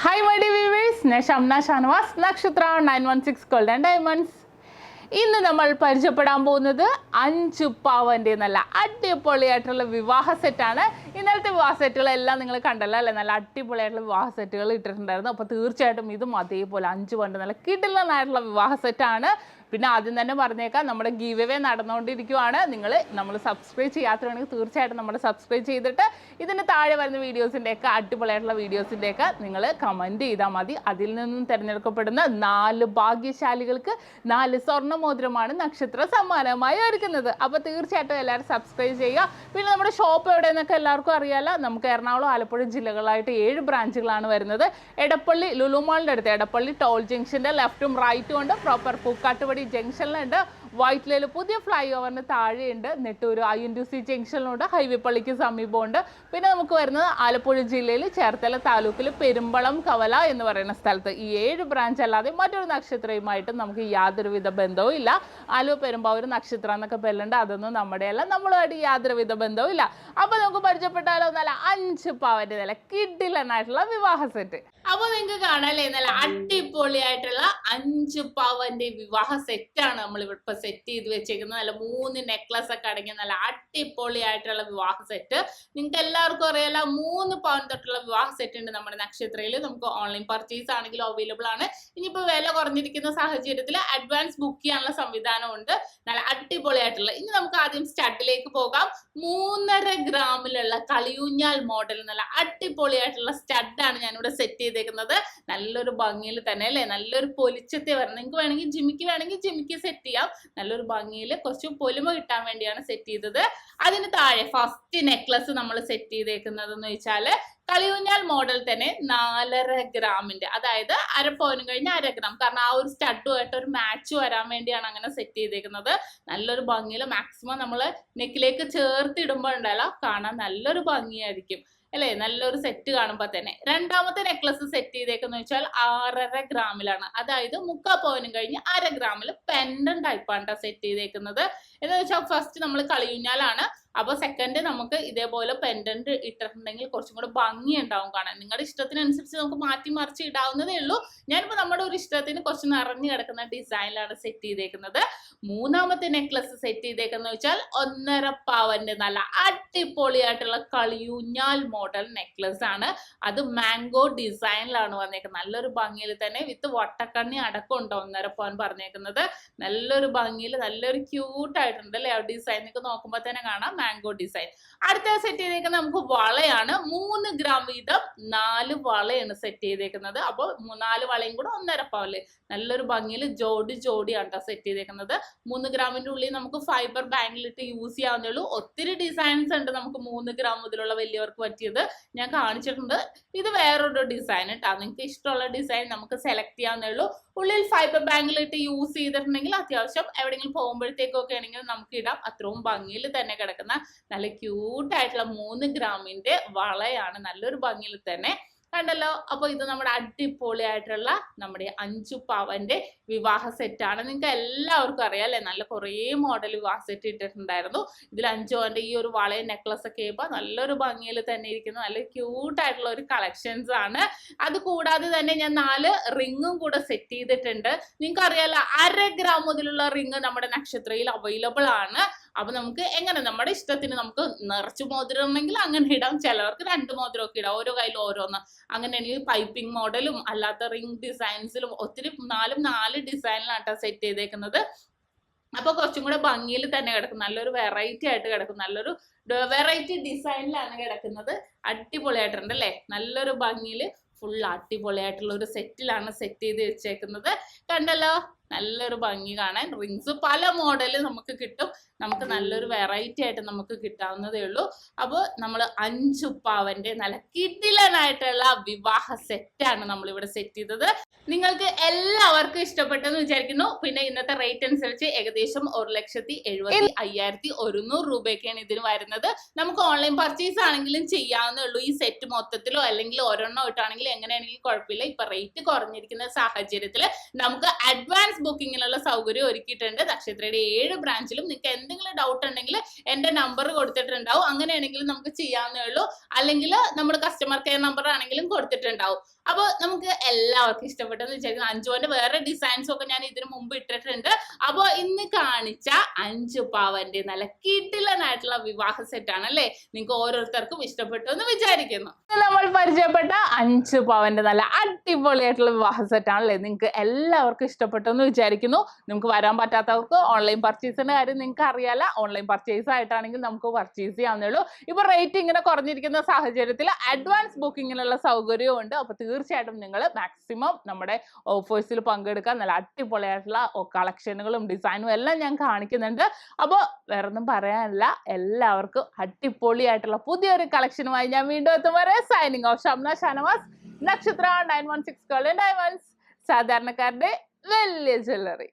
Hi my dear viewers, I am SHAMNA, Nakshathra 916 Gold and Diamonds. ഇന്ന് നമ്മൾ പരിചയപ്പെടാൻ പോകുന്നത് 5 പവന്റെ നല്ല അടിപൊളിയായിട്ടുള്ള വിവാഹ സെറ്റാണ്. ഇന്നലത്തെ വിവാഹ സെറ്റുകളെല്ലാം നിങ്ങൾ കണ്ടല്ലോ അല്ലേ? നല്ല അടിപൊളിയായിട്ടുള്ള വിവാഹ സെറ്റുകൾ ഇട്ടിട്ടുണ്ടായിരുന്നു. അപ്പോൾ തീർച്ചയായിട്ടും ഇതും അതേപോലെ 5 പവന്റെ നല്ല കിടിലനായിട്ടുള്ള വിവാഹ സെറ്റാണ്. പിന്നെ ആദ്യം തന്നെ പറഞ്ഞേക്കാം, നമ്മുടെ ഗീവ് അവേ നടന്നുകൊണ്ടിരിക്കുകയാണ്. നമ്മൾ സബ്സ്ക്രൈബ് ചെയ്യാത്തതാണെങ്കിൽ തീർച്ചയായിട്ടും നമ്മൾ സബ്സ്ക്രൈബ് ചെയ്തിട്ട് ഇതിന് താഴെ വരുന്ന വീഡിയോസിൻ്റെയൊക്കെ അടിപൊളിയായിട്ടുള്ള വീഡിയോസിൻ്റെയൊക്കെ നിങ്ങൾ കമൻറ്റ് ചെയ്താൽ മതി. അതിൽ നിന്നും തിരഞ്ഞെടുക്കപ്പെടുന്ന 4 ഭാഗ്യശാലികൾക്ക് 4 സ്വർണ്ണമോതിരമാണ് നക്ഷത്ര സമ്മാനമായി ഒരുക്കുന്നത്. അപ്പോൾ തീർച്ചയായിട്ടും എല്ലാവരും സബ്സ്ക്രൈബ് ചെയ്യുക. പിന്നെ നമ്മുടെ ഷോപ്പ് എവിടെയെന്നൊക്കെ എല്ലാവർക്കും അറിയാമല്ലോ. നമുക്ക് എറണാകുളം, ആലപ്പുഴ ജില്ലകളായിട്ട് 7 ബ്രാഞ്ചുകളാണ് വരുന്നത്. എടപ്പള്ളി ലുലു മാളിൻ്റെ അടുത്ത് എടപ്പള്ളി ടോൾ ജംഗ്ഷൻ്റെ ലെഫ്റ്റും റൈറ്റും ഉണ്ട്. പ്രോപ്പർ പൂക്കാട്ടുപടി ജംഗ്ഷനിലുണ്ട്. വൈറ്റിലയിൽ പുതിയ ഫ്ലൈ ഓവറിന് താഴെയുണ്ട്. നെട്ടൂർ INTC ജംഗ്ഷനിലുണ്ട്. ഹൈവേ പള്ളിക്ക് സമീപമുണ്ട്. പിന്നെ നമുക്ക് വരുന്നത് ആലപ്പുഴ ജില്ലയിൽ ചേർത്തല താലൂക്കിൽ പെരുമ്പളം കവല എന്ന് പറയുന്ന സ്ഥലത്ത്. ഈ 7 ബ്രാഞ്ച് അല്ലാതെ മറ്റൊരു നക്ഷത്രയുമായിട്ട് നമുക്ക് യാതൊരുവിധ ബന്ധവും ഇല്ല. ആലുവ പെരുമ്പാവൂർ നക്ഷത്ര എന്നൊക്കെ പേരുണ്ട്. അതൊന്നും നമ്മുടെയല്ല, നമ്മളുമായിട്ട് യാതൊരുവിധ ബന്ധവും ഇല്ല. അപ്പോൾ നമുക്ക് പരിചയപ്പെട്ടാലോ നല്ല 5 പവന്റെ നല്ല കിടിലനായിട്ടുള്ള വിവാഹ സെറ്റ്. അപ്പോൾ നിങ്ങൾക്ക് കാണാല്ലേ, നല്ല അടിപൊളിയായിട്ടുള്ള 5 പവന്റെ വിവാഹ സെറ്റാണ് നമ്മൾ ഇവിടെ സെറ്റ് ചെയ്ത് വെച്ചേക്കുന്നത്. നല്ല 3 നെക്ലസ് ഒക്കെ അടങ്ങിയ നല്ല അടിപൊളിയായിട്ടുള്ള വിവാഹ സെറ്റ്. നിങ്ങൾക്ക് എല്ലാവർക്കും അറിയാലോ, 3 പവൻ തൊട്ടുള്ള വിവാഹ സെറ്റ് ഉണ്ട് നമ്മുടെ നക്ഷത്രയിൽ. നമുക്ക് ഓൺലൈൻ പർച്ചേസ് ആണെങ്കിലും അവൈലബിൾ ആണ്. ഇനിയിപ്പോൾ വില കുറഞ്ഞിരിക്കുന്ന സാഹചര്യത്തിൽ അഡ്വാൻസ് ബുക്ക് ചെയ്യാനുള്ള സംവിധാനം ഉണ്ട്. നല്ല അടിപൊളിയായിട്ടുള്ള. ഇനി നമുക്ക് ആദ്യം സ്റ്റഡിലേക്ക് പോകാം. 3.5 ഗ്രാമിലുള്ള കളിയൂഞ്ഞാൽ മോഡൽ നല്ല അടിപൊളിയായിട്ടുള്ള സ്റ്റഡാണ് ഞാനിവിടെ സെറ്റ് ചെയ്തേക്കുന്നത്. നല്ലൊരു ഭംഗിയിൽ തന്നെ അല്ലേ, നല്ലൊരു പൊലിച്ചത്തെ വരണം. നിങ്ങൾക്ക് വേണമെങ്കിൽ ജിമിക്ക് സെറ്റ് ചെയ്യാം. നല്ലൊരു ഭംഗിയിൽ കുറച്ച് പൊലിമ കിട്ടാൻ വേണ്ടിയാണ് സെറ്റ് ചെയ്തത്. അതിന് താഴെ ഫസ്റ്റ് നെക്ലസ് നമ്മൾ സെറ്റ് ചെയ്തേക്കുന്നത് എന്ന് വെച്ചാല് കളിയൂഞ്ഞാൽ മോഡൽ തന്നെ 4.5 ഗ്രാമിന്റെ, അതായത് 1/2 പവനും കഴിഞ്ഞ് 1/2 ഗ്രാം. കാരണം ആ ഒരു സ്റ്റഡുമായിട്ട് ഒരു മാച്ച് വരാൻ വേണ്ടിയാണ് അങ്ങനെ സെറ്റ് ചെയ്തേക്കുന്നത്. നല്ലൊരു ഭംഗിയിൽ മാക്സിമം നമ്മൾ നെക്കിലേക്ക് ചേർത്തിടുമ്പോൾ ഉണ്ടല്ലോ കാണാൻ നല്ലൊരു ഭംഗിയായിരിക്കും അല്ലേ, നല്ലൊരു സെറ്റ് കാണുമ്പോൾ തന്നെ. രണ്ടാമത്തെ നെക്ലസ് സെറ്റ് ചെയ്തേക്കെന്ന് വെച്ചാൽ 6.5 ഗ്രാമിലാണ്, അതായത് 3/4 പവനും കഴിഞ്ഞ് 1/2 ഗ്രാമിൽ പെൻഡൻ ടൈപ്പാണ് സെറ്റ് ചെയ്തേക്കുന്നത്. എന്ന് വെച്ചാൽ ഫസ്റ്റ് നമ്മൾ കളിയൂഞ്ഞാലാണ്. അപ്പോൾ സെക്കൻഡ് നമുക്ക് ഇതേപോലെ പെൻഡന്റ് ഇട്ടിട്ടുണ്ടെങ്കിൽ കുറച്ചും കൂടെ ഭംഗി ഉണ്ടാവും കാണാൻ. നിങ്ങളുടെ ഇഷ്ടത്തിനനുസരിച്ച് നമുക്ക് മാറ്റി മറിച്ച് ഇടാവുന്നതേ ഉള്ളൂ. ഞാനിപ്പോൾ നമ്മുടെ ഒരു ഇഷ്ടത്തിന് കുറച്ച് നിറഞ്ഞു കിടക്കുന്ന ഡിസൈനിലാണ് സെറ്റ് ചെയ്തേക്കുന്നത്. മൂന്നാമത്തെ നെക്ലസ് സെറ്റ് ചെയ്തേക്കെന്ന് വെച്ചാൽ 1.5 പവന്റെ നല്ല അടിപൊളിയായിട്ടുള്ള കളിയൂഞ്ഞാൽ മോഡൽ നെക്ലസ് ആണ്. അത് മാംഗോ ഡിസൈനിലാണ് വന്നേക്കുന്നത്. നല്ലൊരു ഭംഗിയിൽ തന്നെ വിത്ത് വട്ടക്കണ്ണി അടക്കം ഉണ്ടോ 1.5 പവൻ പറഞ്ഞേക്കുന്നത്. നല്ലൊരു ഭംഗിയിൽ നല്ലൊരു ക്യൂട്ടായിട്ടുണ്ട് അല്ലേ, ആ ഡിസൈൻ നിങ്ങൾക്ക് നോക്കുമ്പോൾ തന്നെ കാണാം, മാംഗോ ഡിസൈൻ. അടുത്ത സെറ്റ് ചെയ്തേക്കുന്നത് നമുക്ക് വളയാണ്. 3 ഗ്രാം വീതം 4 വളയാണ് സെറ്റ് ചെയ്തേക്കുന്നത്. അപ്പോൾ 4 വളയും കൂടെ 1.5 പവനില് നല്ലൊരു ഭംഗിയിൽ ജോഡിയാണ് സെറ്റ് ചെയ്തേക്കുന്നത്. 3 ഗ്രാമിന്റെ ഉള്ളിൽ നമുക്ക് ഫൈബർ ബാങ്കിലിട്ട് യൂസ് ചെയ്യാവുന്നേ ഉള്ളൂ. ഒത്തിരി ഡിസൈൻസ് ഉണ്ട് നമുക്ക് 3 ഗ്രാം മുതലുള്ള വലിയവർക്ക് പറ്റിയത് ഞാൻ കാണിച്ചിട്ടുണ്ട്. ഇത് വേറൊരു ഡിസൈൻ കേട്ടോ. നിങ്ങൾക്ക് ഇഷ്ടമുള്ള ഡിസൈൻ നമുക്ക് സെലക്ട് ചെയ്യാവുന്നേ ഉള്ളൂ. ഉള്ളിൽ ഫൈബർ ബാങ്കിലിട്ട് യൂസ് ചെയ്തിട്ടുണ്ടെങ്കിൽ അത്യാവശ്യം എവിടെയെങ്കിലും പോകുമ്പോഴത്തേക്കൊക്കെ ആണെങ്കിൽ നമുക്ക് ഇടാം. അത്രയും ഭംഗിയിൽ തന്നെ കിടക്കുന്ന നല്ല ക്യൂട്ടായിട്ടുള്ള 3 ഗ്രാമിന്റെ വളയാണ്. നല്ലൊരു ഭംഗിയിൽ തന്നെ കണ്ടല്ലോ. അപ്പൊ ഇത് നമ്മുടെ അടിപൊളിയായിട്ടുള്ള നമ്മുടെ 5 പവന്റെ വിവാഹ സെറ്റാണ്. നിങ്ങൾക്ക് എല്ലാവർക്കും അറിയാം അല്ലെ, നല്ല കുറേ മോഡൽ വിവാഹ സെറ്റ് ഇട്ടിട്ടുണ്ടായിരുന്നു. ഇതിൽ 5 പവന്റെ ഈ ഒരു വളയും നെക്ലസ് ഒക്കെ ആയപ്പോൾ നല്ലൊരു ഭംഗിയിൽ തന്നെ ഇരിക്കുന്ന നല്ല ക്യൂട്ടായിട്ടുള്ള ഒരു കളക്ഷൻസ് ആണ്. അത് കൂടാതെ തന്നെ ഞാൻ 4 റിങ്ങും കൂടെ സെറ്റ് ചെയ്തിട്ടുണ്ട്. നിങ്ങൾക്ക് അറിയാലോ, 1/2 ഗ്രാം മുതലുള്ള റിങ് നമ്മുടെ നക്ഷത്രയിൽ അവൈലബിൾ ആണ്. അപ്പൊ നമുക്ക് എങ്ങനെ നമ്മുടെ ഇഷ്ടത്തിന് നമുക്ക് നിറച്ച് മോതിരം ഉണ്ടെങ്കിൽ അങ്ങനെ ഇടാം. ചിലവർക്ക് 2 മോതിരം ഒക്കെ ഇടാം, ഓരോ കയ്യിൽ ഓരോന്ന്. അങ്ങനെയാണെങ്കിൽ പൈപ്പിംഗ് മോഡലും അല്ലാത്ത റിംഗ് ഡിസൈൻസിലും ഒത്തിരി 4 ഡിസൈനിലാണ് സെറ്റ് ചെയ്തേക്കുന്നത്. അപ്പൊ കുറച്ചും കൂടെ ഭംഗിയിൽ തന്നെ കിടക്കും. നല്ലൊരു വെറൈറ്റി ആയിട്ട് കിടക്കും. നല്ലൊരു വെറൈറ്റി ഡിസൈനിലാണ് കിടക്കുന്നത്. അടിപൊളിയായിട്ടുണ്ട് അല്ലേ, നല്ലൊരു ഭംഗിയിൽ ഫുൾ അടിപൊളിയായിട്ടുള്ള ഒരു സെറ്റിലാണ് സെറ്റ് ചെയ്ത് വെച്ചേക്കുന്നത്. കണ്ടല്ലോ, നല്ലൊരു ഭംഗി കാണാൻ. റിങ്സ് പല മോഡല് നമുക്ക് കിട്ടും. നമുക്ക് നല്ലൊരു വെറൈറ്റി ആയിട്ട് നമുക്ക് കിട്ടാവുന്നതേ ഉള്ളൂ. അപ്പോൾ നമ്മൾ 5 പവന്റെ നല്ല കിടിലനായിട്ടുള്ള വിവാഹ സെറ്റാണ് നമ്മളിവിടെ സെറ്റ് ചെയ്തത്. നിങ്ങൾക്ക് എല്ലാവർക്കും ഇഷ്ടപ്പെട്ടെന്ന് വിചാരിക്കുന്നു. പിന്നെ ഇന്നത്തെ റേറ്റ് അനുസരിച്ച് ഏകദേശം 1,70,75,100 രൂപയൊക്കെയാണ് ഇതിന് വരുന്നത്. നമുക്ക് ഓൺലൈൻ പർച്ചേസ് ആണെങ്കിലും ചെയ്യാവുന്നേ ഉള്ളൂ. ഈ സെറ്റ് മൊത്തത്തിലോ അല്ലെങ്കിൽ ഒരെണ്ണം ഇട്ടാണെങ്കിലും എങ്ങനെയാണെങ്കിലും കുഴപ്പമില്ല. ഇപ്പൊ റേറ്റ് കുറഞ്ഞിരിക്കുന്ന സാഹചര്യത്തിൽ നമുക്ക് അഡ്വാൻസ് ബുക്കിങ്ങിനുള്ള സൗകര്യം ഒരുക്കിയിട്ടുണ്ട്. നക്ഷത്രയുടെ 7 ബ്രാഞ്ചിലും. നിങ്ങൾക്ക് എന്തെങ്കിലും ഡൗട്ട് ഉണ്ടെങ്കിൽ എന്റെ നമ്പർ കൊടുത്തിട്ടുണ്ടാവും. അങ്ങനെയാണെങ്കിലും നമുക്ക് ചെയ്യാവുന്നേ ഉള്ളൂ. അല്ലെങ്കിൽ നമ്മുടെ കസ്റ്റമർ കെയർ നമ്പർ ആണെങ്കിലും കൊടുത്തിട്ടുണ്ടാവും. അപ്പൊ നമുക്ക് എല്ലാവർക്കും ഇഷ്ടപ്പെട്ടെന്ന് വിചാരിക്കുന്നു. 5 പവന്റെ വേറെ ഡിസൈൻസും ഒക്കെ ഞാൻ ഇതിനു മുമ്പ് ഇട്ടിട്ടുണ്ട്. അപ്പൊ ഇന്ന് കാണിച്ച 5 പവന്റെ നല്ല കിടിലനായിട്ടുള്ള വിവാഹ സെറ്റ് ആണ് അല്ലേ? നിങ്ങൾക്ക് ഓരോരുത്തർക്കും ഇഷ്ടപ്പെട്ടു എന്ന് വിചാരിക്കുന്നു. നമ്മൾ പരിചയപ്പെട്ട 5 പവന്റെ നല്ല അടിപൊളിയായിട്ടുള്ള വിവാഹ സെറ്റ് ആണല്ലേ? നിങ്ങൾക്ക് എല്ലാവർക്കും ഇഷ്ടപ്പെട്ടു എന്ന് വിചാരിക്കുന്നു. നിങ്ങൾക്ക് വരാൻ പറ്റാത്തവർക്ക് ഓൺലൈൻ പർച്ചേസിന്റെ കാര്യം നിങ്ങൾക്ക് അറിയാല. ഓൺലൈൻ പർച്ചേസ് ആയിട്ടാണെങ്കിൽ നമുക്ക് പർച്ചേസ് ചെയ്യാവുന്നേ ഉള്ളൂ. ഇപ്പൊ റേറ്റ് ഇങ്ങനെ കുറഞ്ഞിരിക്കുന്ന സാഹചര്യത്തിൽ അഡ്വാൻസ് ബുക്കിങ്ങിനുള്ള സൗകര്യവും ഉണ്ട്. അപ്പൊ തീർച്ചയായിട്ടും നിങ്ങൾ മാക്സിമം നമ്മുടെ ഓഫേഴ്സിൽ പങ്കെടുക്കാൻ. നല്ല അടിപൊളിയായിട്ടുള്ള കളക്ഷനുകളും ഡിസൈനും എല്ലാം ഞാൻ കാണിക്കുന്നുണ്ട്. അപ്പോൾ വേറൊന്നും പറയാനില്ല. എല്ലാവർക്കും അടിപൊളിയായിട്ടുള്ള പുതിയൊരു കളക്ഷനുമായി ഞാൻ വീണ്ടും എത്തും വരെ സൈനിങ് ഓഫ്. ഷംന ഷാനവാസ്, നക്ഷത്ര 916 ഗോൾഡ് ആൻഡ് ഡയമണ്ട്സ്, സാധാരണക്കാരുടെ വലിയ ജ്വല്ലറി.